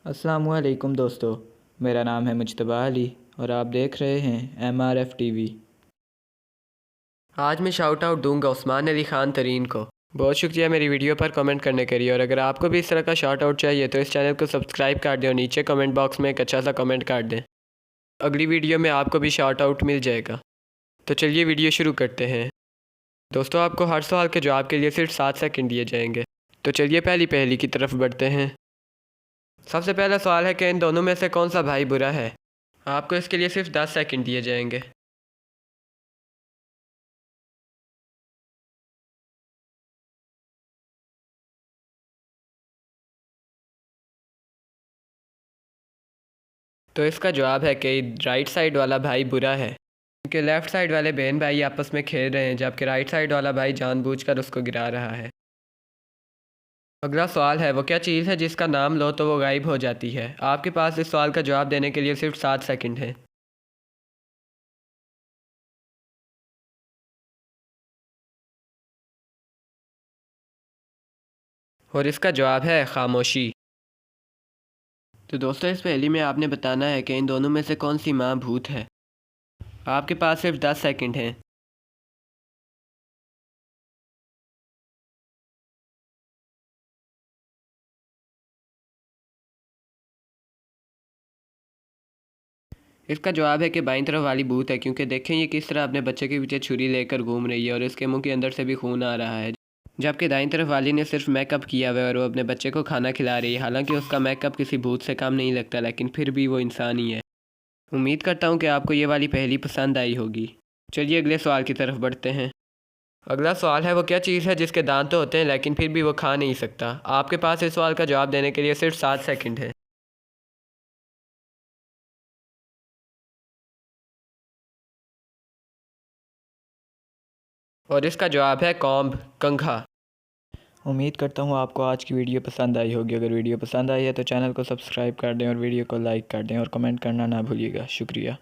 अस्सलामुअलैकुम दोस्तों, मेरा नाम है मुज्तबा अली और आप देख रहे हैं MRF टीवी। आज मैं शाउट आउट दूंगा उस्मान अली ख़ान तरीन को। बहुत शुक्रिया मेरी वीडियो पर कमेंट करने के लिए। और अगर आपको भी इस तरह का शाउट आउट चाहिए तो इस चैनल को सब्सक्राइब कर दें और नीचे कमेंट बॉक्स में एक अच्छा सा कमेंट कर दें। अगली वीडियो में आपको भी शाउट आउट मिल जाएगा। तो चलिए वीडियो शुरू करते हैं। दोस्तों, आपको हर सवाल के जवाब के लिए सिर्फ 7 सेकंड दिए जाएंगे। तो चलिए पहली की तरफ बढ़ते हैं। सबसे पहला सवाल है कि इन दोनों में से कौन सा भाई बुरा है। आपको इसके लिए सिर्फ 10 सेकंड दिए जाएंगे। तो इसका जवाब है कि राइट साइड वाला भाई बुरा है, क्योंकि लेफ़्ट साइड वाले बहन भाई आपस में खेल रहे हैं जबकि राइट साइड वाला भाई जानबूझकर उसको गिरा रहा है। अगला सवाल है, वो क्या चीज़ है जिसका नाम लो तो वो गायब हो जाती है। आपके पास इस सवाल का जवाब देने के लिए सिर्फ 7 सेकंड है। और इसका जवाब है खामोशी। तो दोस्तों, इस पहेली में आपने बताना है कि इन दोनों में से कौन सी माँ भूत है। आपके पास सिर्फ 10 सेकंड हैं। इसका जवाब है कि बाईं तरफ वाली भूत है, क्योंकि देखें ये किस तरह अपने बच्चे के पीछे छुरी लेकर घूम रही है और इसके मुंह के अंदर से भी खून आ रहा है। जबकि दाईं तरफ वाली ने सिर्फ मेकअप किया हुआ है और वो अपने बच्चे को खाना खिला रही है। हालांकि उसका मेकअप किसी भूत से कम नहीं लगता, लेकिन फिर भी वो इंसान ही है। उम्मीद करता हूँ कि आपको ये वाली पहेली पसंद आई होगी। चलिए अगले सवाल की तरफ बढ़ते हैं। अगला सवाल है, वो क्या चीज़ है जिसके दांत तो होते हैं लेकिन फिर भी वो खा नहीं सकता। आपके पास इस सवाल का जवाब देने के लिए सिर्फ 7 सेकंड है। और इसका जवाब है कॉम्ब, कंघा। उम्मीद करता हूँ आपको आज की वीडियो पसंद आई होगी। अगर वीडियो पसंद आई है तो चैनल को सब्सक्राइब कर दें और वीडियो को लाइक कर दें और कमेंट करना ना भूलिएगा। शुक्रिया।